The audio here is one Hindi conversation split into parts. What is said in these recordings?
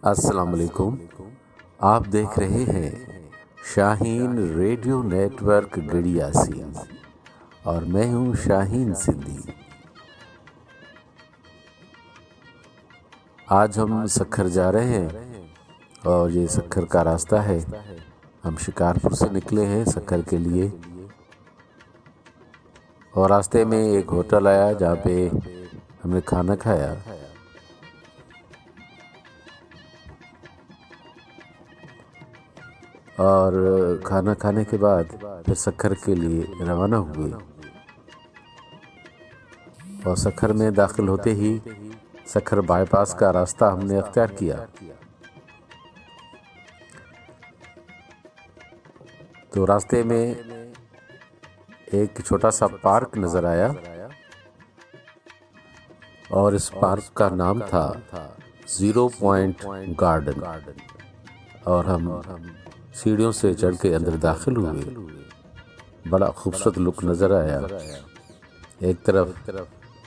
अस्सलाम वालेकुम। आप देख रहे हैं शाहीन रेडियो नेटवर्क गड़ियासी और मैं हूं शाहीन सिंधी। आज हम सक्खर जा रहे हैं और ये सक्खर का रास्ता है। हम शिकारपुर से निकले हैं सक्खर के लिए और रास्ते में एक होटल आया जहाँ पे हमने खाना खाया। और खाना खाने के बाद फिर सक्खर के लिए रवाना हुए और सक्खर में दाखिल होते ही सक्खर बाईपास का रास्ता हमने अख्तियार किया। तो रास्ते में एक छोटा सा पार्क नज़र आया और इस पार्क का नाम था 0 पॉइंट गार्डन और हम सीढ़ियों से चढ़ के अंदर दाखिल हुए। बड़ा खूबसूरत लुक नज़र आया। एक तरफ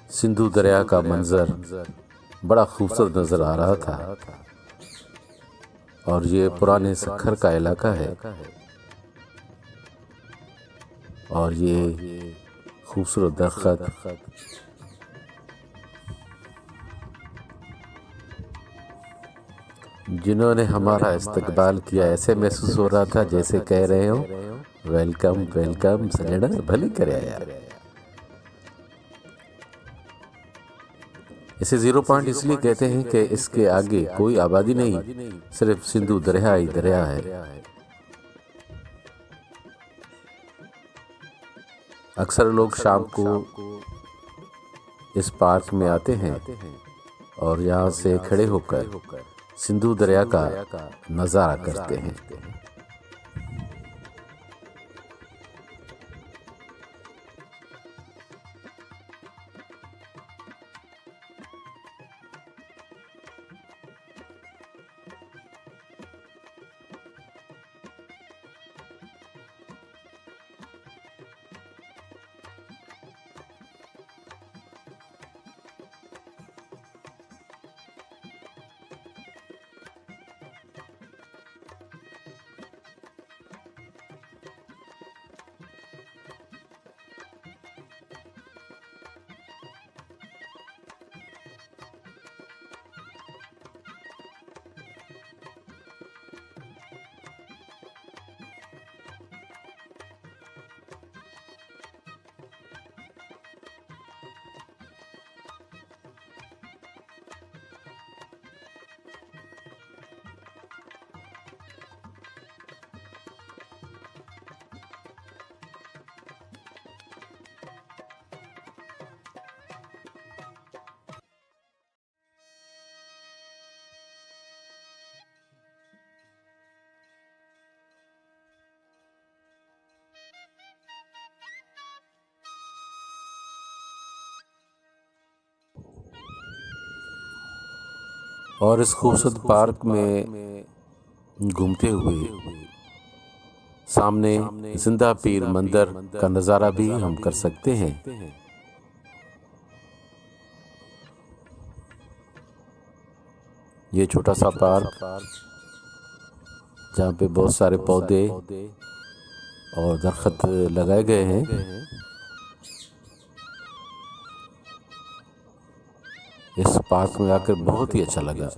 सिंधु दरिया का मंजर बड़ा खूबसूरत नज़र आ रहा था और ये पुराने सक्खर का इलाका है और ये खूबसूरत दरख्त जिन्होंने हमारा इस्तकबाल किया, ऐसे महसूस हो रहा था जैसे कह रहे हो वेलकम वेलकम सजना भली करे यार। इसे 0 पॉइंट इसलिए कहते हैं कि इसके आगे कोई आबादी नहीं, सिर्फ सिंधु दरिया ही दरिया है। अक्सर लोग शाम को इस पार्क में आते हैं और यहाँ से खड़े होकर सिंधु दरिया का नज़ारा करते हैं। और इस खूबसूरत पार्क में घूमते हुए सामने जिंदा पीर मंदिर का नज़ारा भी हम कर सकते हैं। ये छोटा सा पार्क जहाँ पे बहुत सारे पौधे और दरख्त लगाए गए हैं। इस पार्क में आकर बहुत ही अच्छा लगा।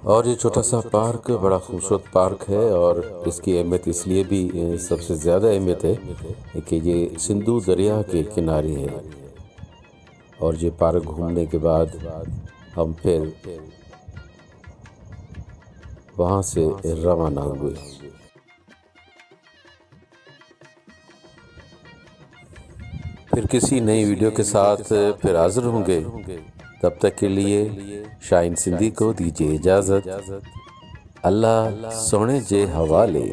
और ये छोटा सा पार्क बड़ा खूबसूरत पार्क है और इसकी अहमियत इसलिए भी सबसे ज़्यादा अहमियत है कि ये सिंधु दरिया के किनारे है। और ये पार्क घूमने के बाद हम फिर वहाँ से रवाना हुए। फिर किसी नई वीडियो के साथ फिर हाजिर होंगे। तब तक के लिए शाहीन सिंधी को दीजिए इजाज़त। अल्लाह सोने जे हवाले।